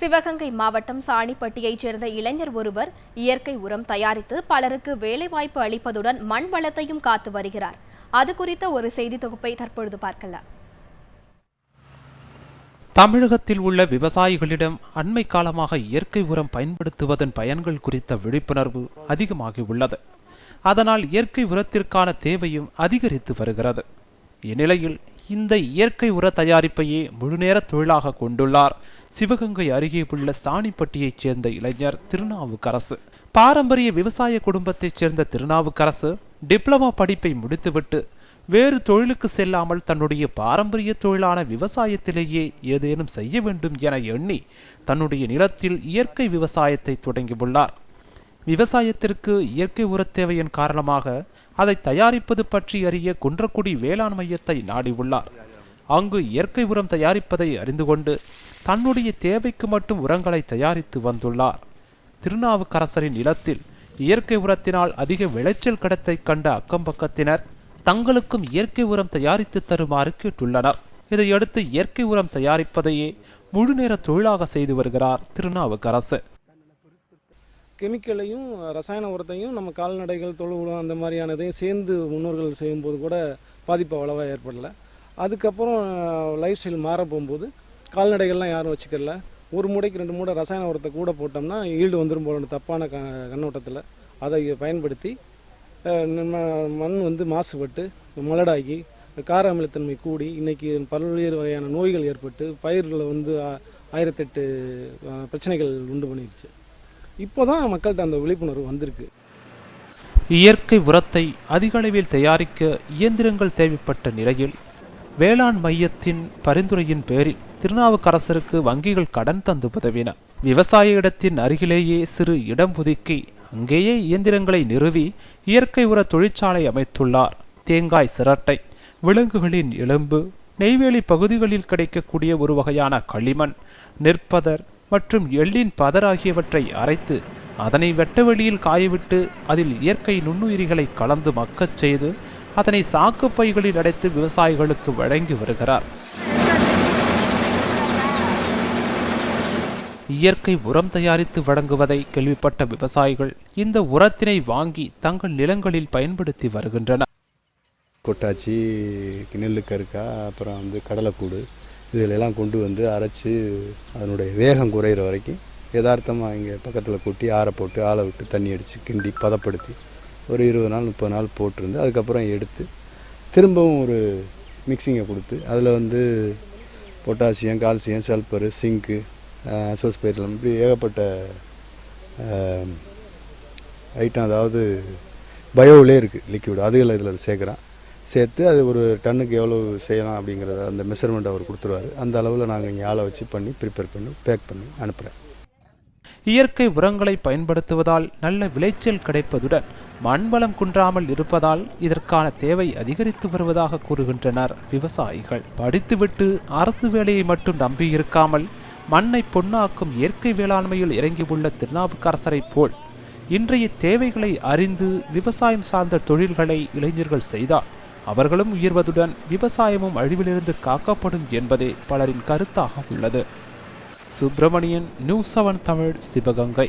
சிவகங்கை மாவட்டம் சாணிப்பட்டியைச் சேர்ந்த இளைஞர் ஒருவர் இயற்கை உரம் தயாரித்து பலருக்கு வேலைவாய்ப்பு அளிப்பதுடன் மண் வளத்தையும் காத்து வருகிறார். அது குறித்த ஒரு செய்தி தொகுப்பை தற்பொழுது பார்க்கலாம். தமிழகத்தில் உள்ள விவசாயிகளிடம் அண்மை காலமாக இயற்கை உரம் பயன்படுத்துவதன் பயன்கள் குறித்த விழிப்புணர்வு அதிகமாகி உள்ளது. அதனால் இயற்கை உரத்திற்கான தேவையும் அதிகரித்து வருகிறது. இந்நிலையில் இந்த இயற்கை உர தயாரிப்பையே முழுநேர தொழிலாக கொண்டுள்ளார் சிவகங்கை அருகே உள்ள சாணிப்பட்டியைச் சேர்ந்த இளைஞர் திருநாவுக்கரசு. பாரம்பரிய விவசாய குடும்பத்தைச் சேர்ந்த திருநாவுக்கரசு டிப்ளமா படிப்பை முடித்துவிட்டு வேறு தொழிலுக்கு செல்லாமல் தன்னுடைய பாரம்பரிய தொழிலான விவசாயத்திலேயே ஏதேனும் செய்ய வேண்டும் என எண்ணி தன்னுடைய நிலத்தில் இயற்கை விவசாயத்தை தொடங்கியுள்ளார். விவசாயத்திற்கு இயற்கை உர தேவையின் காரணமாக அதை தயாரிப்பது பற்றி அறிய குன்றக்குடி வேளாண் மையத்தை நாடியுள்ளார். அங்கு இயற்கை உரம் தயாரிப்பதை அறிந்து கொண்டு தன்னுடைய தேவைக்கு மட்டும் உரங்களை தயாரித்து வந்துள்ளார். திருநாவுக்கரசரின் நிலத்தில் இயற்கை உரத்தினால் அதிக விளைச்சல் கிடைத்தை கண்ட அக்கம்பக்கத்தினர் தங்களுக்கும் இயற்கை உரம் தயாரித்து தருமாறு கேட்டுள்ளனர். இதையடுத்து இயற்கை உரம் தயாரிப்பதையே முழுநேர தொழிலாக செய்து வருகிறார் திருநாவுக்கரசு. கெமிக்கலையும் ரசாயன உரத்தையும் நம்ம கால்நடைகள் தொழு உரம் அந்த மாதிரியானதையும் சேர்ந்து முன்னோர்கள் செய்யும்போது கூட பாதிப்பு அவ்வளவா ஏற்படலை. அதுக்கப்புறம் லைஃப் ஸ்டைல் மாற போகும்போது கால்நடைகள்லாம் யாரும் வச்சுக்கல. ஒரு மூடைக்கு 2 மூடை ரசாயன உரத்தை கூட போட்டோம்னா ஈல்டு வந்துடும் போல தப்பான கண்ணோட்டத்தில் அதை பயன்படுத்தி மண் மாசுபட்டு மலடாகி கார அமிலத்தன்மை கூடி இன்றைக்கி பல்வேறு வகையான நோய்கள் ஏற்பட்டு பயிர்களை 1008 பிரச்சனைகள் உண்டு பண்ணிடுச்சு. இப்போதான் மக்கள்கிட்ட அந்த விழிப்புணர்வு வந்திருக்கு. இயற்கை உரத்தை அதிக அளவில் தயாரிக்க இயந்திரங்கள் தேவைப்பட்ட நிலையில் வேளாண் மையத்தின் பரிந்துரையின் பேரில் திருநாவுக்கரசருக்கு வங்கிகள் கடன் தந்து உதவின. விவசாய இடத்தின் அருகிலேயே சிறு இடம் ஒதுக்கி அங்கேயே இயந்திரங்களை நிறுவி இயற்கை உர தொழிற்சாலை அமைத்துள்ளார். தேங்காய் சிரட்டை, விலங்குகளின் எலும்பு, நெய்வேலி பகுதிகளில் கிடைக்கக்கூடிய ஒரு வகையான களிமண், நெற்பதர் மற்றும் எள்ளின் பதர் ஆகியவற்றை அரைத்து அதனை வெட்டவெளியில் காயவிட்டு அதில் இயற்கை நுண்ணுயிரிகளை கலந்து மக்கச் செய்து அதனை சாக்கு பைகளில் அடைத்து விவசாயிகளுக்கு வழங்கி வருகிறார். இயற்கை உரம் தயாரித்து வழங்குவதை கேள்விப்பட்ட விவசாயிகள் இந்த உரத்தினை வாங்கி தங்கள் நிலங்களில் பயன்படுத்தி வருகின்றனர். கொட்டாச்சி, நெல்லு கருக்கா, அப்புறம் கடலைக்கூடு இதிலெல்லாம் கொண்டு வந்து அரைச்சி அதனுடைய வேகம் குறையிற வரைக்கும் யதார்த்தமாக இங்கே பக்கத்தில் கொட்டி ஆற போட்டு ஆளை விட்டு தண்ணி அடித்து கிண்டி பதப்படுத்தி ஒரு 20 நாள் 30 நாள் போட்டிருந்து அதுக்கப்புறம் எடுத்து திரும்பவும் ஒரு மிக்சிங்கை கொடுத்து அதில் பொட்டாசியம், கால்சியம், சல்பரு, சிங்க்கு, அசோஸ்பைரிலம் இப்படி ஏகப்பட்ட ஐட்டம், அதாவது பயோவிலே இருக்குது லிக்விட், அதுகளை இதில் சேர்த்து அது ஒரு டன்னுக்கு எவ்வளோ செய்யலாம் அப்படிங்கிறத அந்த மெஷர்மெண்ட் அவர் கொடுத்துருவார். அந்த அளவில் நாங்கள் இங்கே ஆளை வச்சு பண்ணி ப்ரிப்பேர் பண்ணி பேக் பண்ணி அனுப்புகிறேன். இயற்கை உரங்களை பயன்படுத்துவதால் நல்ல விளைச்சல் கிடைப்பதுடன் மண்வளம் குன்றாமல் இருப்பதால் இதற்கான தேவை அதிகரித்து வருவதாக கூறுகின்றனர் விவசாயிகள். படித்துவிட்டு அரசு வேலையை மட்டும் நம்பியிருக்காமல் மண்ணை பொன்னாக்கும் இயற்கை வேளாண்மையில் இறங்கியுள்ள திருநாவுக்கரசரை போல் இன்றைய தேவைகளை அறிந்து விவசாயம் சார்ந்த தொழில்களை இளைஞர்கள் செய்தால் அவர்களும் உயர்வதுடன் விவசாயமும் அழிவிலிருந்து காக்கப்படும் என்பதே பலரின் கருத்தாக உள்ளது. சுப்பிரமணியன், நியூஸ் 7 தமிழ், சிவகங்கை.